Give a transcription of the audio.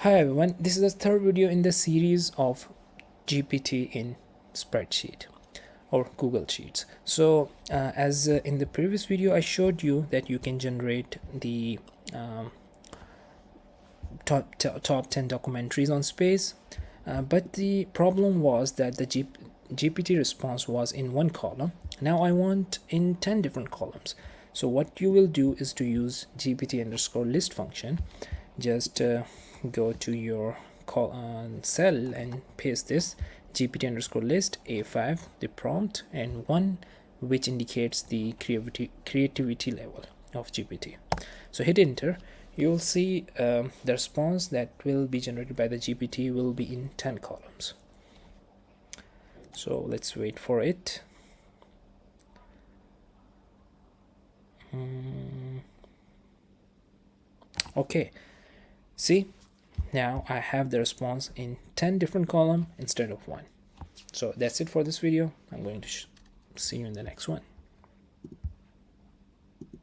Hi everyone, this is the third video in the series of GPT in spreadsheet or Google Sheets. So as in the previous video I showed you that you can generate the top 10 documentaries on space, but the problem was that the GPT response was in one column. Now I want in 10 different columns. So what you will do is to use GPT_list function. Just go to your cell and paste this GPT_list A5, the prompt, and 1, which indicates the creativity level of GPT. So hit enter. You'll see the response that will be generated by the GPT will be in 10 columns. So let's wait for it. Okay, see, now I have the response in 10 different columns instead of 1. So that's it for this video. I'm going to see you in the next one.